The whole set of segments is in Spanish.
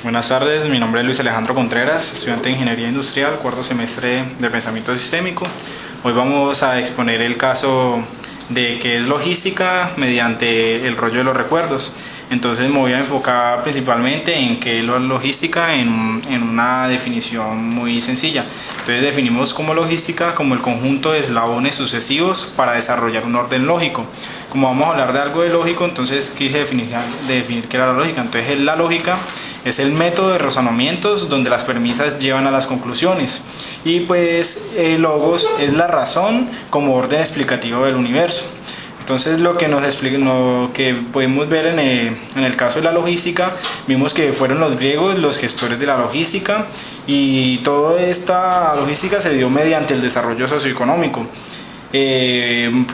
Buenas tardes, mi nombre es Luis Alejandro Contreras, estudiante de Ingeniería Industrial, cuarto semestre de Pensamiento Sistémico. Hoy vamos a exponer el caso de qué es logística mediante el rollo de los recuerdos. Entonces me voy a enfocar principalmente en qué es la logística en una definición muy sencilla. Entonces definimos como logística como el conjunto de eslabones sucesivos para desarrollar un orden lógico. Como vamos a hablar de algo de lógico, entonces quise definir qué era la lógica. Entonces la lógica es el método de razonamientos donde las premisas llevan a las conclusiones. Y pues el logos es la razón como orden explicativo del universo. Entonces lo que podemos ver en el caso de la logística, vimos que fueron los griegos los gestores de la logística y toda esta logística se dio mediante el desarrollo socioeconómico.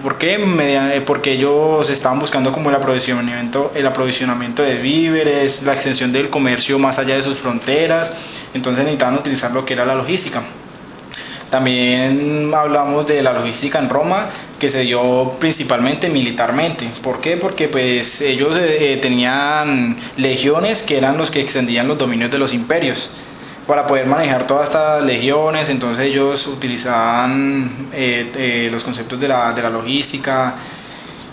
¿Por qué? Porque ellos estaban buscando como el aprovisionamiento de víveres, la extensión del comercio más allá de sus fronteras, entonces necesitaban utilizar lo que era la logística. También hablamos de la logística en Roma, que se dio principalmente militarmente. ¿Por qué? Porque pues ellos tenían legiones que eran los que extendían los dominios de los imperios. Para poder manejar todas estas legiones, entonces ellos utilizaban los conceptos de la logística.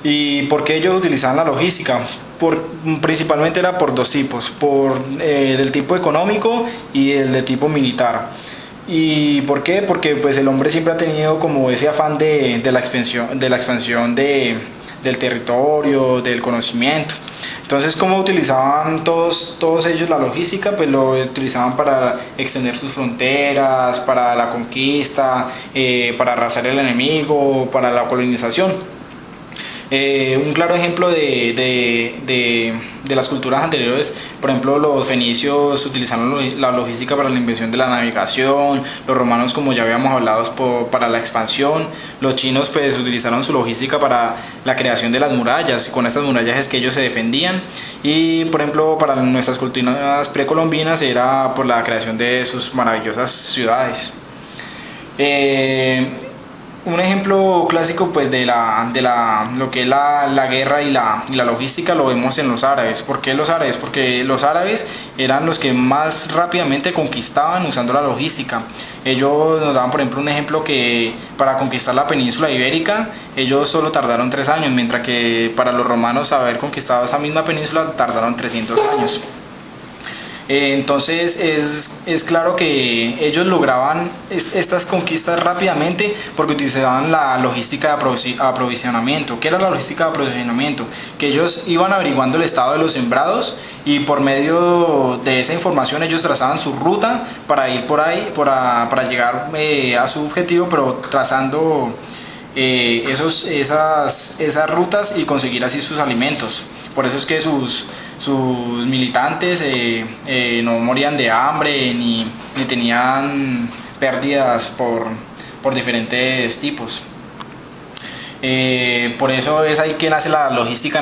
¿Y por qué ellos utilizaban la logística? Principalmente era por dos tipos, del tipo económico y el de tipo militar. ¿Y por qué? Porque pues el hombre siempre ha tenido como ese afán de la expansión del territorio, del conocimiento. Entonces, ¿cómo utilizaban todos ellos la logística? Pues lo utilizaban para extender sus fronteras, para la conquista, para arrasar al enemigo, para la colonización. Un claro ejemplo de las culturas anteriores, por ejemplo, los fenicios utilizaron la logística para la invención de la navegación, los romanos, como ya habíamos hablado, para la expansión, los chinos pues utilizaron su logística para la creación de las murallas, con estas murallas es que ellos se defendían, y por ejemplo para nuestras culturas precolombinas era por la creación de sus maravillosas ciudades. Un ejemplo clásico pues de lo que es la guerra y la logística lo vemos en los árabes. ¿Por qué los árabes? Porque los árabes eran los que más rápidamente conquistaban usando la logística. Ellos nos daban por ejemplo un ejemplo que para conquistar la península ibérica ellos solo tardaron 3 años, mientras que para los romanos haber conquistado esa misma península tardaron 300 años. Entonces es claro que ellos lograban estas conquistas rápidamente porque utilizaban la logística de aprovisionamiento. ¿Qué era la logística de aprovisionamiento? Que ellos iban averiguando el estado de los sembrados y por medio de esa información ellos trazaban su ruta para ir por ahí, para llegar a su objetivo, pero trazando esas rutas y conseguir así sus alimentos. Por eso es que sus militantes no morían de hambre ni tenían pérdidas por diferentes tipos. Por eso es ahí que nace la logística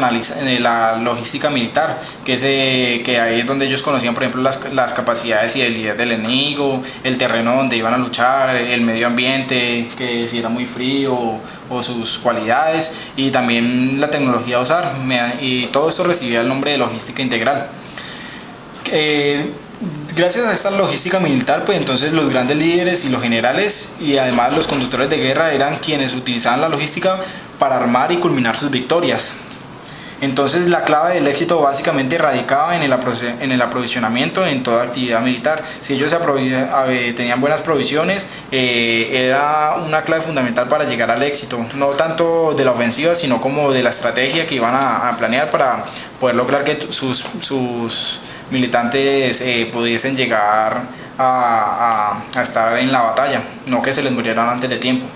militar, que ahí es donde ellos conocían por ejemplo las capacidades y habilidades del enemigo, el terreno donde iban a luchar, el medio ambiente, que si era muy frío o sus cualidades, y también la tecnología a usar, y todo esto recibía el nombre de logística integral. Gracias a esta logística militar, pues entonces los grandes líderes y los generales y además los conductores de guerra eran quienes utilizaban la logística para armar y culminar sus victorias. Entonces la clave del éxito básicamente radicaba en el aprovisionamiento en toda actividad militar. Si ellos tenían buenas provisiones, era una clave fundamental para llegar al éxito, no tanto de la ofensiva sino como de la estrategia que iban a planear para poder lograr que sus militantes pudiesen llegar a estar en la batalla, no que se les murieran antes de tiempo.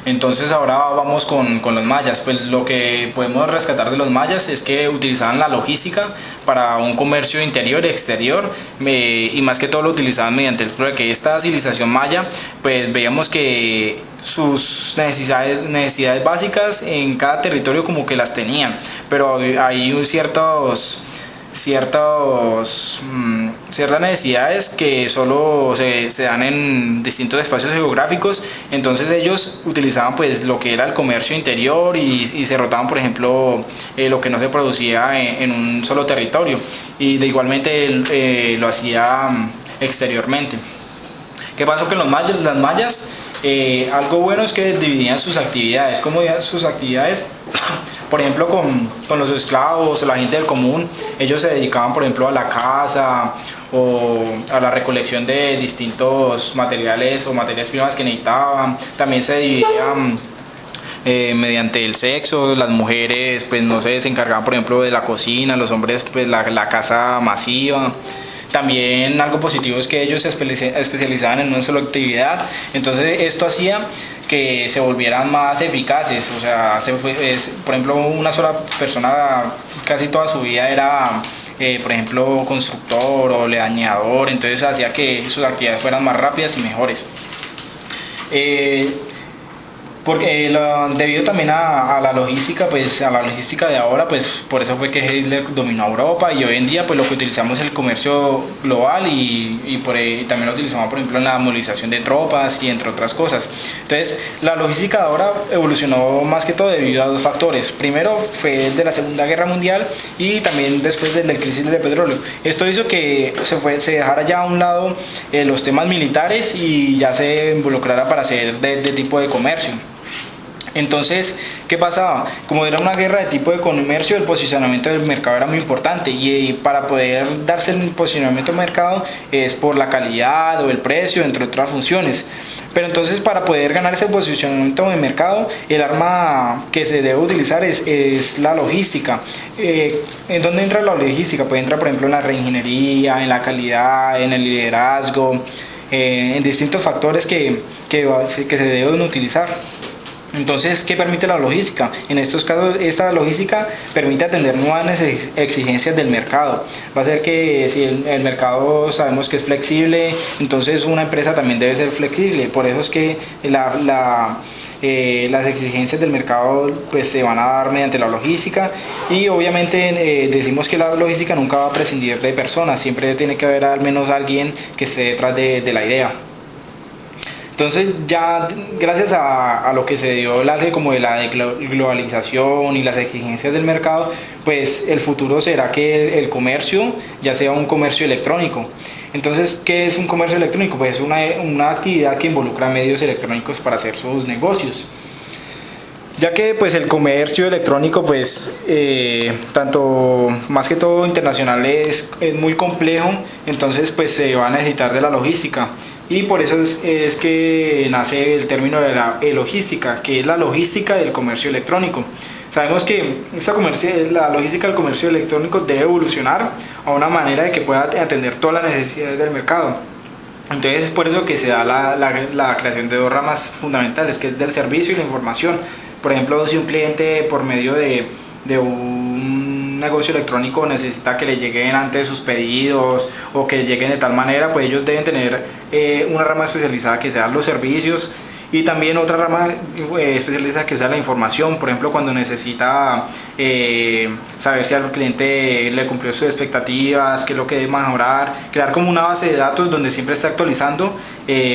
Entonces ahora vamos con los mayas. Pues lo que podemos rescatar de los mayas es que utilizaban la logística para un comercio interior y exterior, y más que todo lo utilizaban mediante el explorar, que esta civilización maya pues veíamos que sus necesidades básicas en cada territorio como que las tenían, pero hay ciertos ciertas necesidades que solo se dan en distintos espacios geográficos. Entonces ellos utilizaban pues lo que era el comercio interior y se rotaban, por ejemplo, lo que no se producía en un solo territorio, y de igualmente lo hacía exteriormente. ¿Qué pasó con las mayas? Algo bueno es que dividían sus actividades. ¿Cómo dividían sus actividades? Por ejemplo, con los esclavos o la gente del común, ellos se dedicaban, por ejemplo, a la caza o a la recolección de distintos materiales o materias primas que necesitaban. También se dividían mediante el sexo. Las mujeres, pues no sé, se encargaban, por ejemplo, de la cocina, los hombres, pues la caza masiva. También algo positivo es que ellos se especializaban en una sola actividad, entonces esto hacía que se volvieran más eficaces. O sea, por ejemplo, una sola persona casi toda su vida era, por ejemplo, constructor o leñador, entonces hacía que sus actividades fueran más rápidas y mejores. Porque debido también a la logística, pues a la logística de ahora, pues por eso fue que Hitler dominó Europa, y hoy en día pues lo que utilizamos es el comercio global y también lo utilizamos, por ejemplo, en la movilización de tropas y entre otras cosas. Entonces la logística de ahora evolucionó más que todo debido a dos factores. Primero fue de la Segunda Guerra Mundial y también después de la crisis del petróleo. Esto hizo que se dejara ya a un lado los temas militares y ya se involucrara para hacer de tipo de comercio. Entonces, ¿qué pasaba? Como era una guerra de tipo de comercio, el posicionamiento del mercado era muy importante, y para poder darse el posicionamiento del mercado es por la calidad o el precio, entre otras funciones. Pero entonces, para poder ganar ese posicionamiento de mercado, el arma que se debe utilizar es la logística. ¿En dónde entra la logística? Pues entra, por ejemplo, en la reingeniería, en la calidad, en el liderazgo, en distintos factores que se deben utilizar. Entonces, ¿qué permite la logística? En estos casos, esta logística permite atender nuevas exigencias del mercado. Va a ser que si el mercado sabemos que es flexible, entonces una empresa también debe ser flexible. Por eso es que las exigencias del mercado pues se van a dar mediante la logística, y obviamente decimos que la logística nunca va a prescindir de personas, siempre tiene que haber al menos alguien que esté detrás de la idea. Entonces ya gracias a lo que se dio el auge como de la globalización y las exigencias del mercado, pues el futuro será que el comercio ya sea un comercio electrónico. Entonces, ¿qué es un comercio electrónico? Pues es una actividad que involucra medios electrónicos para hacer sus negocios. Ya que pues el comercio electrónico pues tanto más que todo internacional es muy complejo, entonces pues se va a necesitar de la logística. Y por eso es que nace el término de la logística, que es la logística del comercio electrónico. Sabemos que la logística del comercio electrónico debe evolucionar a una manera de que pueda atender todas las necesidades del mercado. Entonces es por eso que se da la creación de dos ramas fundamentales, que es del servicio y la información. Por ejemplo, si un cliente por medio de un negocio electrónico necesita que le lleguen antes sus pedidos o que lleguen de tal manera, pues ellos deben tener una rama especializada que sean los servicios, y también otra rama especializada que sea la información. Por ejemplo, cuando necesita saber si al cliente le cumplió sus expectativas, qué es lo que debe mejorar, crear como una base de datos donde siempre esté actualizando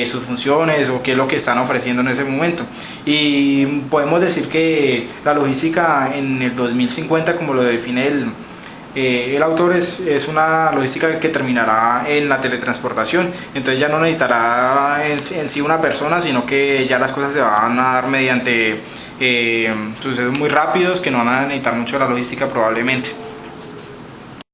sus funciones o qué es lo que están ofreciendo en ese momento. Y podemos decir que la logística en el 2050, como lo define el autor, es una logística que terminará en la teletransportación. Entonces ya no necesitará en sí una persona, sino que ya las cosas se van a dar mediante sucesos muy rápidos que no van a necesitar mucho de la logística probablemente.